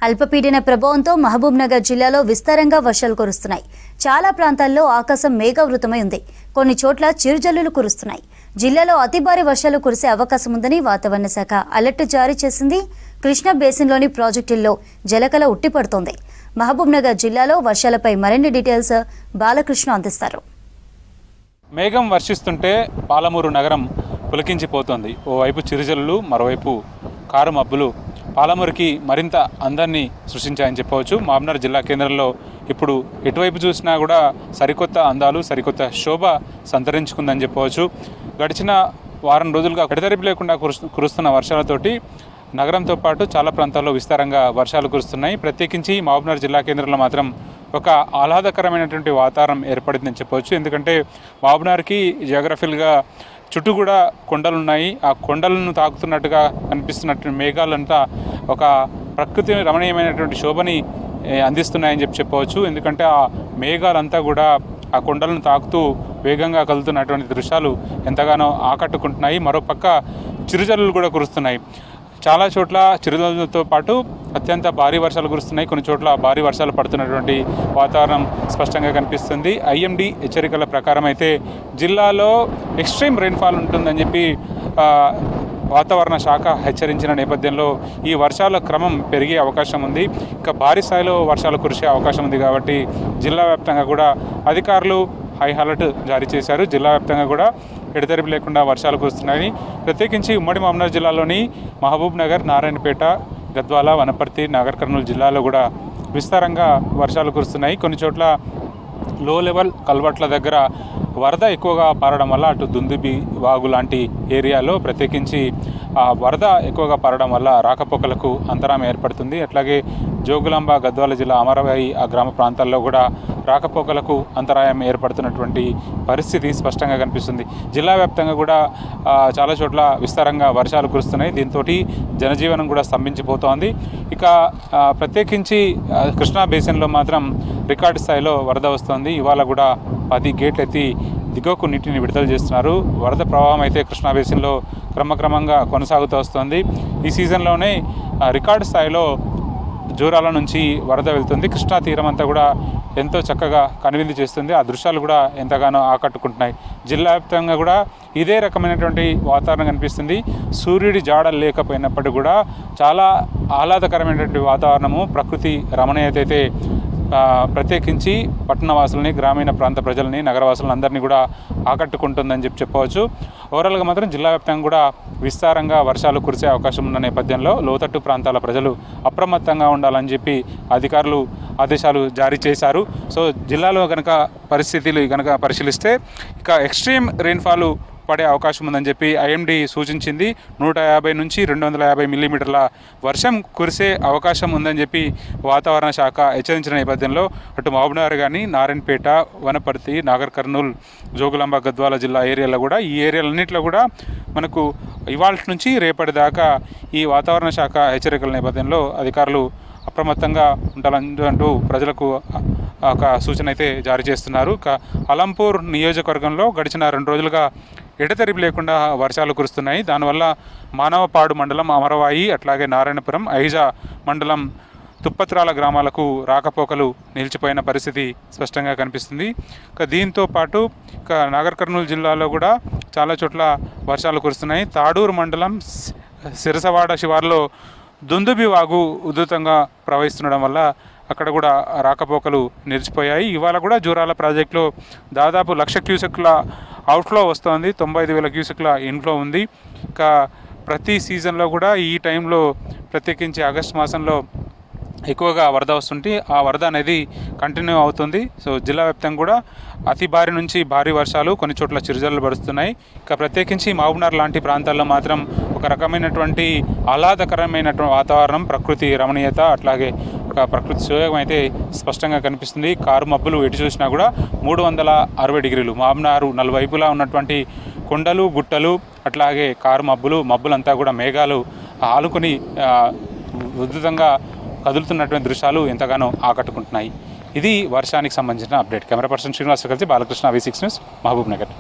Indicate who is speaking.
Speaker 1: అల్పపీడన ప్రభావంతో మహబూబ్నగర్ జిల్లాలో విస్తారంగా వర్షాలు కురుస్తున్నాయి. చాలా ప్రాంతాల్లో ఆకాశం మేఘావృతమై ఉంది. కొన్ని చోట్ల చిరుజల్లులు కురుస్తున్నాయి. జిల్లాలో అతి భారీ వర్షాలు కురిసే అవకాశం ఉందని వాతావరణ శాఖ అలర్ట్ జారీ చేసింది. కృష్ణా బేసిన్లోని ప్రాజెక్టుల్లో జలకళ ఉట్టిపడుతోంది. మహబూబ్నగర్ జిల్లాలో వర్షాలపై మరిన్ని డీటెయిల్స్ బాలకృష్ణ అందిస్తారు.
Speaker 2: మేఘం వర్షిస్తుంటే పాలమూరు నగరం పులకించిపోతోంది. ఓవైపు చిరుజల్లులు, మరోవైపు కారు మబ్బులు పాలమూరుకి మరింత అందాన్ని సృష్టించాయని చెప్పవచ్చు. మహబూబ్నగర్ జిల్లా కేంద్రంలో ఇప్పుడు ఎటువైపు చూసినా కూడా సరికొత్త అందాలు, సరికొత్త శోభ సంతరించుకుందని చెప్పవచ్చు. గడిచిన వారం రోజులుగా ఎడతెరిపి లేకుండా కురుస్తున్న వర్షాలతోటి నగరంతో పాటు చాలా ప్రాంతాల్లో విస్తారంగా వర్షాలు కురుస్తున్నాయి. ప్రత్యేకించి మహబూబ్నగర్ జిల్లా కేంద్రంలో మాత్రం ఒక ఆహ్లాదకరమైనటువంటి వాతావరణం ఏర్పడిందని చెప్పవచ్చు. ఎందుకంటే మహబూబ్నగర్కి జియోగ్రఫికల్గా చుట్టూ కూడా కొండలు ఉన్నాయి. ఆ కొండలను తాకుతున్నట్టుగా కనిపిస్తున్నట్టు మేఘాలంతా ఒక ప్రకృతి రమణీయమైనటువంటి శోభని అందిస్తున్నాయని చెప్పవచ్చు. ఎందుకంటే ఆ మేఘాలంతా కూడా ఆ కొండలను తాకుతూ వేగంగా కదులుతున్నటువంటి దృశ్యాలు ఎంతగానో ఆకట్టుకుంటున్నాయి. మరోపక్క చిరుజల్లులు కూడా కురుస్తున్నాయి. చాలా చోట్ల చిరుజల్లులతో పాటు అత్యంత భారీ వర్షాలు కురుస్తున్నాయి. కొన్ని చోట్ల భారీ వర్షాలు పడుతున్నటువంటి వాతావరణం స్పష్టంగా కనిపిస్తుంది. ఐఎండీ హెచ్చరికల ప్రకారం అయితే జిల్లాలో ఎక్స్ట్రీమ్ రెయిన్ఫాల్ ఉంటుందని చెప్పి వాతావరణ శాఖ హెచ్చరించిన నేపథ్యంలో ఈ వర్షాల క్రమం పెరిగే అవకాశం ఉంది. ఇంకా భారీ స్థాయిలో వర్షాలు కురిసే అవకాశం ఉంది. కాబట్టి జిల్లా వ్యాప్తంగా కూడా అధికారులు హై అలర్ట్ జారీ చేశారు. జిల్లా వ్యాప్తంగా కూడా ఎడతెరిపి లేకుండా వర్షాలు కురుస్తున్నాయని, ప్రత్యేకించి ఉమ్మడి మహబూబ్నగర్ జిల్లాలోని మహబూబ్నగర్, నారాయణపేట, గద్వాల, వనపర్తి, నాగర్ కర్నూలు జిల్లాలో కూడా విస్తారంగా వర్షాలు కురుస్తున్నాయి. కొన్ని చోట్ల లో లెవెల్ కల్వర్ట్ల దగ్గర వరద ఎక్కువగా పారడం వల్ల అటు దుందుబి వాగు లాంటి ఏరియాలో ప్రత్యేకించి ఆ వరద ఎక్కువగా పారడం వల్ల రాకపోకలకు అంతరాయం ఏర్పడుతుంది. అట్లాగే జోగులాంబ, గద్వాల జిల్లా అమరవాయి ఆ గ్రామ ప్రాంతాల్లో కూడా రాకపోకలకు అంతరాయం ఏర్పడుతున్నటువంటి పరిస్థితి స్పష్టంగా కనిపిస్తుంది. జిల్లా వ్యాప్తంగా కూడా చాలా చోట్ల విస్తారంగా వర్షాలు కురుస్తున్నాయి. దీంతో జనజీవనం కూడా స్తంభించిపోతోంది. ఇక ప్రత్యేకించి కృష్ణా బేసిన్లో మాత్రం రికార్డు స్థాయిలో వరద వస్తుంది. ఇవాళ కూడా 10 గేట్లు ఎత్తి దిగువకు నీటిని విడుదల చేస్తున్నారు. వరద ప్రవాహం అయితే కృష్ణా బేసిన్లో క్రమక్రమంగా కొనసాగుతూ వస్తుంది. ఈ సీజన్లోనే రికార్డు స్థాయిలో జూరాల నుంచి వరద వెళ్తుంది. కృష్ణా తీరం అంతా కూడా ఎంతో చక్కగా కనువిందు చేస్తుంది. ఆ దృశ్యాలు కూడా ఎంతగానో ఆకట్టుకుంటున్నాయి. జిల్లా వ్యాప్తంగా కూడా ఇదే రకమైనటువంటి వాతావరణం కనిపిస్తుంది. సూర్యుడి జాడలు లేకపోయినప్పటికీ కూడా చాలా ఆహ్లాదకరమైనటువంటి వాతావరణము, ప్రకృతి రమణీయత అయితే ప్రత్యేకించి పట్టణవాసులని, గ్రామీణ ప్రాంత ప్రజలని, నగరవాసులను అందరినీ కూడా ఆకట్టుకుంటుందని చెప్పవచ్చు. ఓవరాల్గా మాత్రం జిల్లా వ్యాప్తంగా కూడా విస్తారంగా వర్షాలు కురిసే అవకాశం ఉన్న నేపథ్యంలో లోతట్టు ప్రాంతాల ప్రజలు అప్రమత్తంగా ఉండాలని చెప్పి అధికారులు ఆదేశాలు జారీ చేశారు. సో జిల్లాలో కనుక పరిస్థితులు కనుక పరిశీలిస్తే ఇక ఎక్స్ట్రీమ్ రెయిన్ఫాల్ పడే అవకాశం ఉందని చెప్పి ఐఎండీ సూచించింది. 150 నుంచి 250 మిల్లీమీటర్ల వర్షం కురిసే అవకాశం ఉందని చెప్పి వాతావరణ శాఖ హెచ్చరించిన నేపథ్యంలో అటు మహబూబ్నగర్ కానీ, నారాయణపేట, వనపర్తి, నాగర్ కర్నూల్, జోగులాంబ, గద్వాల జిల్లా ఏరియాలో కూడా ఈ ఏరియాలన్నింటిలో కూడా మనకు ఇవాళ నుంచి రేపటి దాకా ఈ వాతావరణ శాఖ హెచ్చరికల నేపథ్యంలో అధికారులు అప్రమత్తంగా ఉండాలంటూ ప్రజలకు ఒక సూచన అయితే జారీ చేస్తున్నారు. అలంపూర్ నియోజకవర్గంలో గడిచిన 2 రోజులుగా ఎడతెరిపి లేకుండా వర్షాలు కురుస్తున్నాయి. దానివల్ల మానవపాడు మండలం అమరవాయి, అట్లాగే నారాయణపురం, ఐజా మండలం తుప్పత్రాల గ్రామాలకు రాకపోకలు నిలిచిపోయిన పరిస్థితి స్పష్టంగా కనిపిస్తుంది. దీంతో పాటు నాగర్ కర్నూలు జిల్లాలో కూడా చాలా చోట్ల వర్షాలు కురుస్తున్నాయి. తాడూరు మండలం సిరసవాడ శివార్లో దుందుబి వాగు ఉధృతంగా ప్రవహిస్తుండడం వల్ల అక్కడ కూడా రాకపోకలు నిలిచిపోయాయి. ఇవాళ కూడా జూరాల ప్రాజెక్టులో దాదాపు 1,00,000 క్యూసెక్ల అవుట్ఫ్లో వస్తుంది. 95,000 క్యూసెక్ల ఇన్ఫ్లో ఉంది. ఇంకా ప్రతి సీజన్లో కూడా ఈ టైంలో ప్రత్యేకించి ఆగస్టు మాసంలో ఎక్కువగా వరద వస్తుంటే ఆ వరద అనేది కంటిన్యూ అవుతుంది. సో జిల్లా వ్యాప్తంగా కూడా అతి భారీ నుంచి భారీ వర్షాలు, కొన్ని చోట్ల చిరుజల్లులు పడుతున్నాయి. ఇక ప్రత్యేకించి మహబూబ్నగర్ లాంటి ప్రాంతాల్లో మాత్రం ఒక రకమైనటువంటి ఆహ్లాదకరమైనటువంటి వాతావరణం, ప్రకృతి రమణీయత, అట్లాగే ఒక ప్రకృతి సోయగం అయితే స్పష్టంగా కనిపిస్తుంది. కారు మబ్బులు ఎటు చూసినా కూడా 360 డిగ్రీలు. మహబూబ్నగర్ నలువైపులా ఉన్నటువంటి కొండలు, గుట్టలు, అట్లాగే కారు మబ్బులంతా కూడా మేఘాలు ఆలుకొని ఉధృతంగా కదులుతున్నటువంటి దృశ్యాలు ఎంతగానో ఆకట్టుకుంటున్నాయి. ఇది వర్షానికి సంబంధించిన అప్డేట్. కెమెరా పర్సన్ శ్రీనివాస్ కలిసి బాలకృష్ణ, V6 న్యూస్, మహబూబ్నగర్.